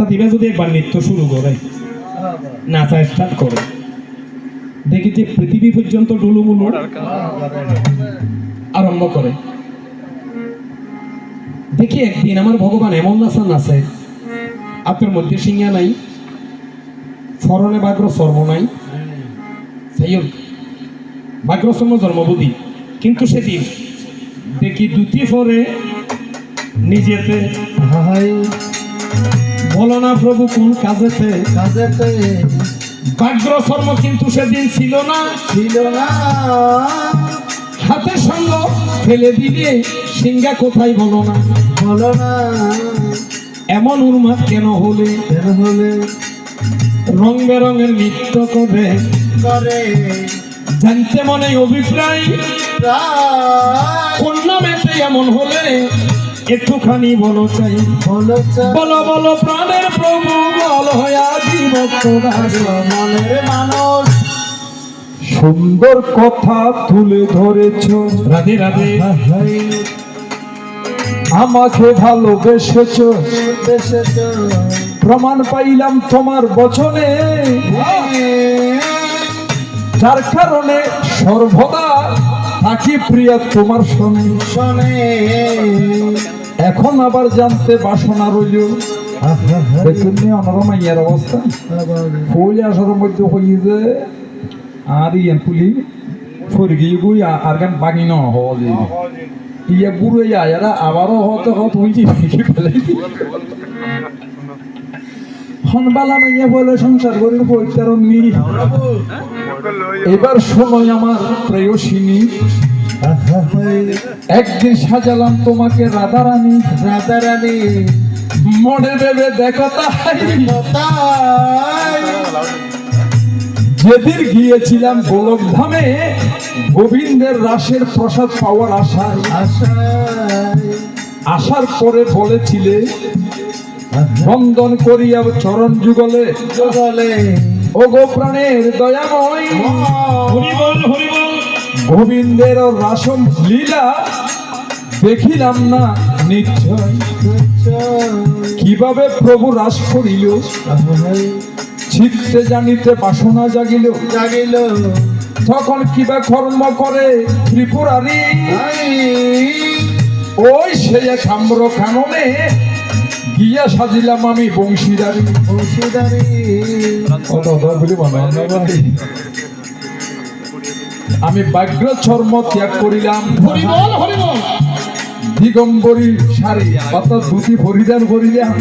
অর্থাৎ এবার যদি একবার নৃত্য শুরু করে নাচা স্টার্ট করে দেখি যে পৃথিবী পর্যন্ত ডুলুমুলু আরম্ভ করে। দেখি একদিন আমার ভগবান এমন নাচা নাচে আপনার মধ্যে সিংহা নাই, ফরনে বাগ্র চর্ম নাই, বাগ্র চর্ম জন্মবুদ্ধি, কিন্তু সেদিন দেখি দুটি ফরে নিজেতে বলো না প্রভু কোন কাজেতে কাজেতে বাগ্র চর্ম কিন্তু সেদিন ছিল না, হাতের সঙ্গ ফেলে দিলে সিংহা কোথায় বলো না, এমন উন্মাদ কেন হলে রং বেরঙের নৃত্য করে জানতে মনে অভিপ্রায় কোন নামেতে এমন হলে একটুখানি বলো চাই, বলো বলো প্রাণের প্রভু বল হয়া জীবত্ত মনের মানুষ সুন্দর কথা তুলে ধরেছ, রাধে রাধে আমাকে ভালোবেসেছ, প্রমাণ পাইলাম তোমার বচনে, যার কারণে সর্বদা থাকি প্রিয়া তোমার শোনে। এখন আবার জানতে বাসনা রইল, দেখুন অনরমাইয়ার অবস্থা ফুল আসার মধ্যে হই যে আর ইয়ান পুলি ফরগি গুই আর গান বাকি ন হওয়া ইয়া বুড়ো ইয়ারা আবারও হতে হত হইছি ফেলাই হনবালা মাইয়া বলে সংসার করির বৈতারণী। এবার শোনোই আমার প্রেয়সিনী, একদিন সাজালাম তোমাকে রাধারানী, মনে দেবে দেখো তাই যেদিন গিয়েছিলাম গোলক ধামে গোবিন্দের রাসের প্রসাদ পাওয়ার আশায়, আসার পরে বলেছিলে বন্দন করিয়া চরণ যুগলে, ও গো প্রাণের দয়াময় গোবিন্দের রাসম লীলা দেখিলাম না নিশ্চয়, কিভাবে প্রভু রাস করিল চিত্তে জানিতে বাসনা জাগিল, তখন কিবা কর্ম করে ত্রিপুরারি, ওই সে খাম্র কাননে গিয়া সাজিলাম আমি বংশীদারি। আমি বাগ্র চর্ম ত্যাগ করিলাম, দিগম্বরী শাড়ি অর্থাৎ ধুতি পরিধান করিলাম।